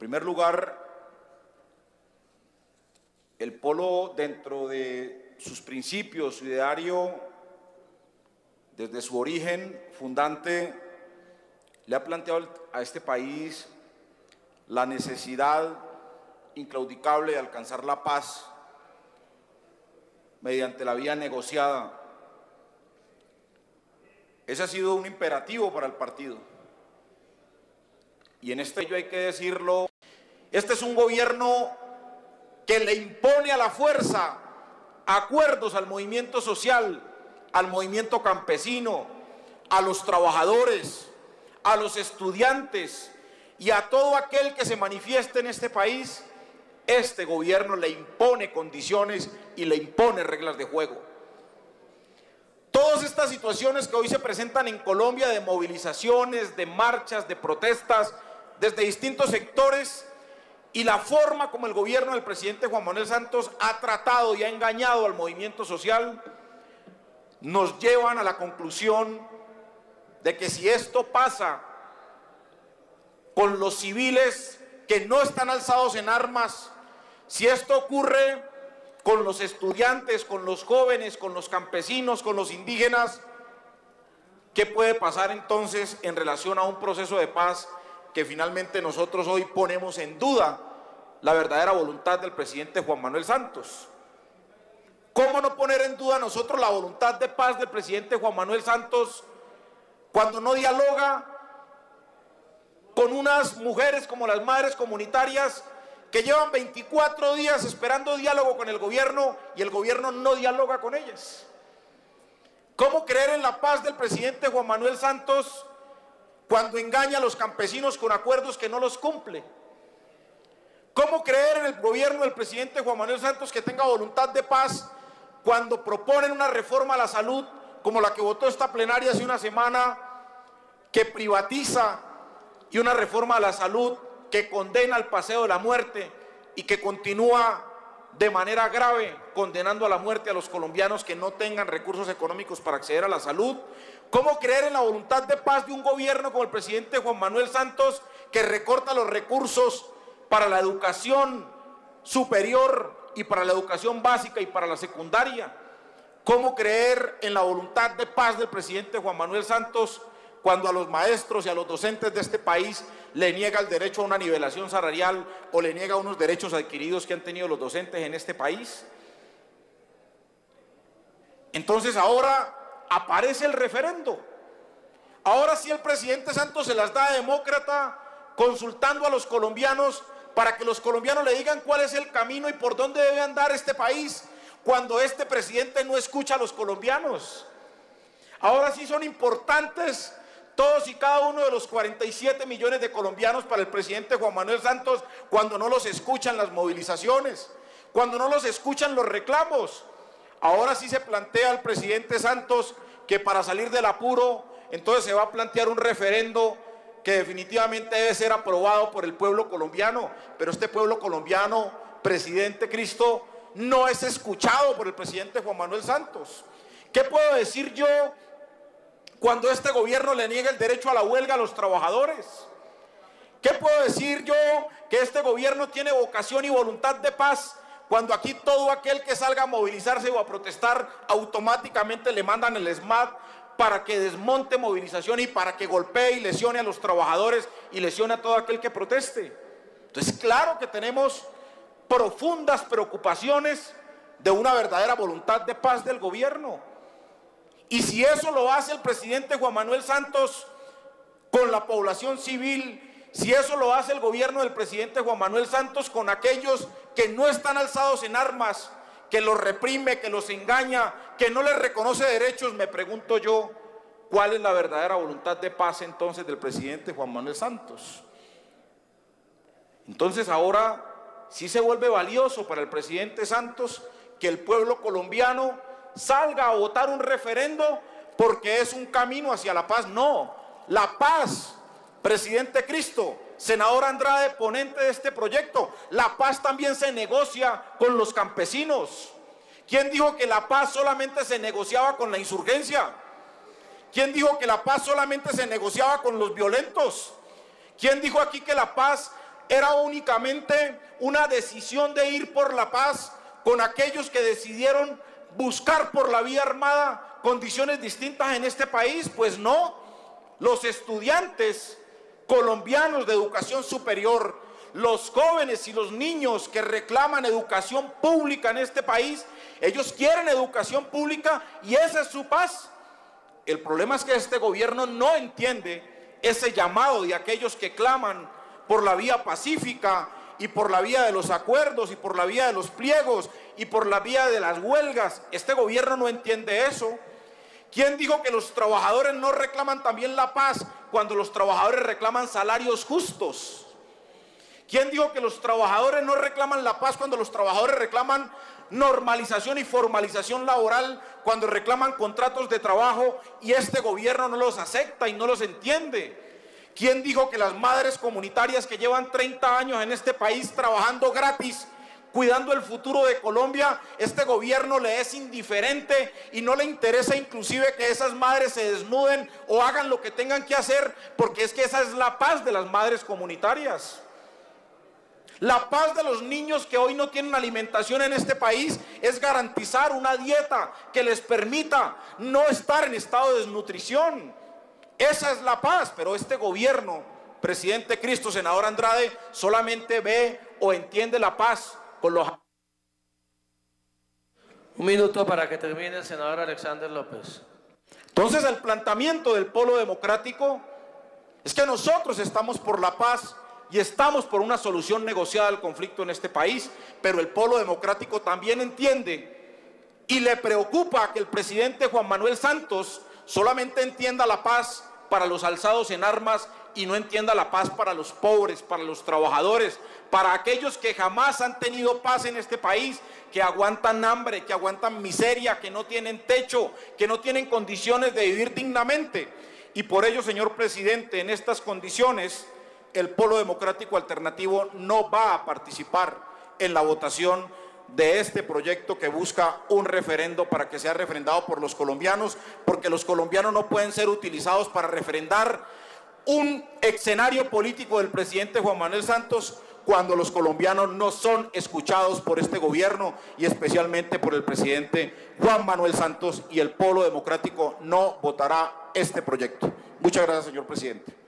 primer lugar, el Polo, dentro de sus principios, su ideario, desde su origen fundante, le ha planteado a este país la necesidad inclaudicable de alcanzar la paz mediante la vía negociada. Ese ha sido un imperativo para el partido. Y en este ello hay que decirlo, este es un gobierno que le impone a la fuerza acuerdos al movimiento social, al movimiento campesino, a los trabajadores, a los estudiantes y a todo aquel que se manifieste en este país. Este gobierno le impone condiciones y le impone reglas de juego. Todas estas situaciones que hoy se presentan en Colombia, de movilizaciones, de marchas, de protestas, desde distintos sectores, y la forma como el gobierno del presidente Juan Manuel Santos ha tratado y ha engañado al movimiento social, nos llevan a la conclusión de que si esto pasa con los civiles que no están alzados en armas, si esto ocurre con los estudiantes, con los jóvenes, con los campesinos, con los indígenas, ¿qué puede pasar entonces en relación a un proceso de paz que finalmente nosotros hoy ponemos en duda la verdadera voluntad del presidente Juan Manuel Santos? ¿Cómo no poner en duda nosotros la voluntad de paz del presidente Juan Manuel Santos cuando no dialoga con unas mujeres como las madres comunitarias que llevan 24 días esperando diálogo con el gobierno y el gobierno no dialoga con ellas? ¿Cómo creer en la paz del presidente Juan Manuel Santos cuando engaña a los campesinos con acuerdos que no los cumple? ¿Cómo creer en el gobierno del presidente Juan Manuel Santos que tenga voluntad de paz cuando proponen una reforma a la salud como la que votó esta plenaria hace una semana, que privatiza, y una reforma a la salud que condena al paseo de la muerte y que continúa de manera grave condenando a la muerte a los colombianos que no tengan recursos económicos para acceder a la salud? ¿Cómo creer en la voluntad de paz de un gobierno como el presidente Juan Manuel Santos, que recorta los recursos para la educación superior y para la educación básica y para la secundaria? ¿Cómo creer en la voluntad de paz del presidente Juan Manuel Santos cuando a los maestros y a los docentes de este país le niega el derecho a una nivelación salarial o le niega unos derechos adquiridos que han tenido los docentes en este país? Entonces ahora aparece el referendo. Ahora sí el presidente Santos se las da de demócrata, consultando a los colombianos para que los colombianos le digan cuál es el camino y por dónde debe andar este país, cuando este presidente no escucha a los colombianos. Ahora sí son importantes todos y cada uno de los 47 millones de colombianos para el presidente Juan Manuel Santos, cuando no los escuchan las movilizaciones, cuando no los escuchan los reclamos. Ahora sí se plantea el presidente Santos que para salir del apuro, entonces se va a plantear un referendo que definitivamente debe ser aprobado por el pueblo colombiano, pero este pueblo colombiano, presidente Cristo, no es escuchado por el presidente Juan Manuel Santos. ¿Qué puedo decir yo cuando este gobierno le niega el derecho a la huelga a los trabajadores? ¿Qué puedo decir yo que este gobierno tiene vocación y voluntad de paz cuando aquí todo aquel que salga a movilizarse o a protestar automáticamente le mandan el SMAT para que desmonte movilización y para que golpee y lesione a los trabajadores y lesione a todo aquel que proteste? Entonces, claro que tenemos profundas preocupaciones de una verdadera voluntad de paz del gobierno. Y si eso lo hace el presidente Juan Manuel Santos con la población civil, si eso lo hace el gobierno del presidente Juan Manuel Santos con aquellos que no están alzados en armas, que los reprime, que los engaña, que no les reconoce derechos, me pregunto yo, ¿cuál es la verdadera voluntad de paz entonces del presidente Juan Manuel Santos? Entonces ahora sí se vuelve valioso para el presidente Santos que el pueblo colombiano salga a votar un referendo porque es un camino hacia la paz. No, la paz, presidente Cristo, senador Andrade, ponente de este proyecto, la paz también se negocia con los campesinos. ¿Quién dijo que la paz solamente se negociaba con la insurgencia? ¿Quién dijo que la paz solamente se negociaba con los violentos? ¿Quién dijo aquí que la paz era únicamente una decisión de ir por la paz con aquellos que decidieron buscar por la vía armada condiciones distintas en este país. Pues no, los estudiantes colombianos de educación superior, los jóvenes y los niños que reclaman educación pública en este país, ellos quieren educación pública y esa es su paz. El problema es que este gobierno no entiende ese llamado de aquellos que claman por la vía pacífica y por la vía de los acuerdos y por la vía de los pliegos y por la vía de las huelgas. Este gobierno no entiende eso. ¿Quién dijo que los trabajadores no reclaman también la paz cuando los trabajadores reclaman salarios justos? ¿Quién dijo que los trabajadores no reclaman la paz cuando los trabajadores reclaman normalización y formalización laboral, cuando reclaman contratos de trabajo y este gobierno no los acepta y no los entiende? ¿Quién dijo que las madres comunitarias que llevan 30 años en este país trabajando gratis, cuidando el futuro de Colombia, este gobierno le es indiferente y no le interesa inclusive que esas madres se desnuden o hagan lo que tengan que hacer, porque es que esa es la paz de las madres comunitarias? La paz de los niños que hoy no tienen alimentación en este país es garantizar una dieta que les permita no estar en estado de desnutrición. Esa es la paz, pero este gobierno, presidente Cristo, senador Andrade, solamente ve o entiende la paz con los... Un minuto para que termine el senador Alexander López. Entonces el planteamiento del Polo Democrático es que nosotros estamos por la paz y estamos por una solución negociada al conflicto en este país, pero el Polo Democrático también entiende y le preocupa que el presidente Juan Manuel Santos solamente entienda la paz para los alzados en armas y no entienda la paz para los pobres, para los trabajadores, para aquellos que jamás han tenido paz en este país, que aguantan hambre, que aguantan miseria, que no tienen techo, que no tienen condiciones de vivir dignamente. Y por ello, señor presidente, en estas condiciones, el Polo Democrático Alternativo no va a participar en la votación de este proyecto que busca un referendo para que sea refrendado por los colombianos, porque los colombianos no pueden ser utilizados para refrendar un escenario político del presidente Juan Manuel Santos cuando los colombianos no son escuchados por este gobierno y especialmente por el presidente Juan Manuel Santos, y el Polo Democrático no votará este proyecto. Muchas gracias, señor presidente.